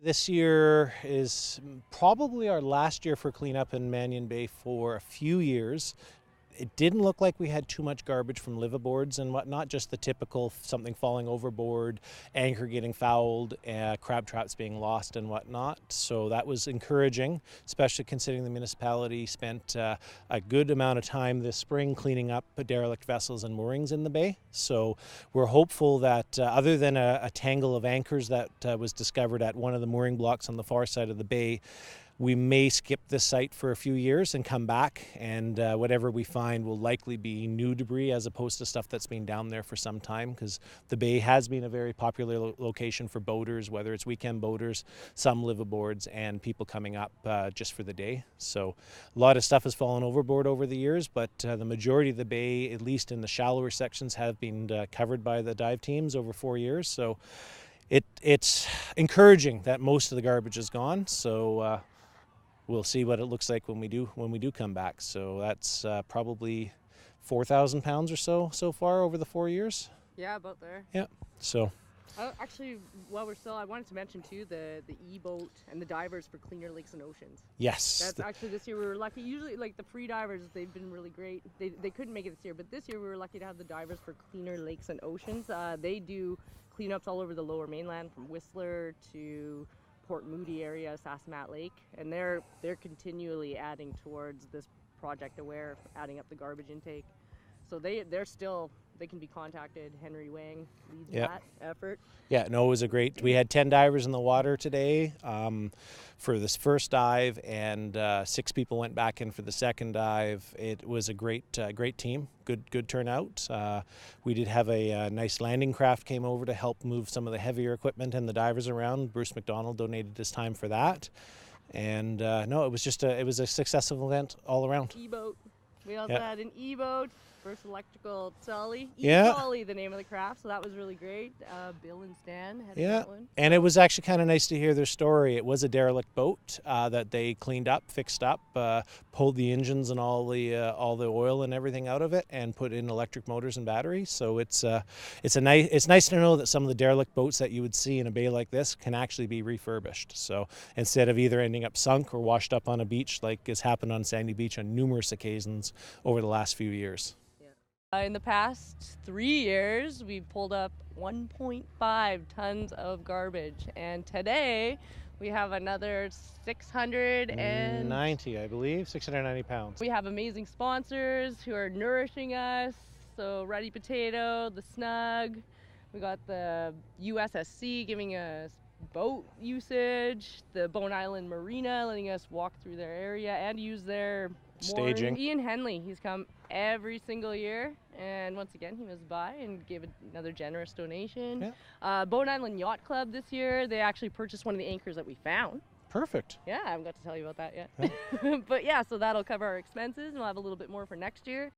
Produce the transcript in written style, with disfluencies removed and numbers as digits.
This year is probably our last year for cleanup in Mannion Bay for a few years. It didn't look like we had too much garbage from liveaboards and whatnot, just the typical something falling overboard, anchor getting fouled, crab traps being lost and whatnot. So that was encouraging, especially considering the municipality spent a good amount of time this spring cleaning up derelict vessels and moorings in the bay. So we're hopeful that other than a tangle of anchors that was discovered at one of the mooring blocks on the far side of the bay, we may skip this site for a few years and come back, and whatever we find will likely be new debris as opposed to stuff that's been down there for some time, because the bay has been a very popular location for boaters, whether it's weekend boaters, some liveaboards, and people coming up just for the day. So a lot of stuff has fallen overboard over the years, but the majority of the bay, at least in the shallower sections, have been covered by the dive teams over 4 years. So it's encouraging that most of the garbage is gone. So we'll see what it looks like when we do come back. So that's probably 4,000 pounds or so far over the 4 years. Yeah, about there. Yeah. So. Actually, while we're still, I wanted to mention too the e-boat and the divers for cleaner lakes and oceans. Yes. That's actually this year we were lucky. Usually, like the free divers, they've been really great. They couldn't make it this year, but this year we were lucky to have the divers for cleaner lakes and oceans. They do cleanups all over the Lower Mainland, from Whistler to Port Moody area, Sassamat Lake, and they're continually adding towards this Project Aware, adding up the garbage intake. So they can be contacted. Henry Wang leads that effort. Yeah, no, it was we had 10 divers in the water today for this first dive, and 6 people went back in for the second dive. It was a great team, good turnout. We did have a nice landing craft came over to help move some of the heavier equipment and the divers around. Bruce McDonald donated his time for that. And no, it was a successful event all around. E-boat. We also had an e-boat. First electrical trolley. Trolley, the name of the craft, so that was really great. Bill and Stan had that one. And it was actually kind of nice to hear their story. It was a derelict boat that they cleaned up, fixed up, pulled the engines and all the oil and everything out of it, and put in electric motors and batteries. So it's nice to know that some of the derelict boats that you would see in a bay like this can actually be refurbished. So instead of either ending up sunk or washed up on a beach like has happened on Sandy Beach on numerous occasions over the last few years. In the past 3 years, we've pulled up 1.5 tons of garbage, and today we have another 690, I believe, 690 pounds. We have amazing sponsors who are nourishing us. So Ready Potato, the Snug, we got the USSC giving us boat usage, the Bowen Island Marina letting us walk through their area and use their staging. Ian Henley, he's come every single year, and once again he was by and gave another generous donation. Bowen Island Yacht Club this year, they actually purchased one of the anchors that we found. Perfect. Yeah, I haven't got to tell you about that yet. But yeah, so that'll cover our expenses, and we'll have a little bit more for next year.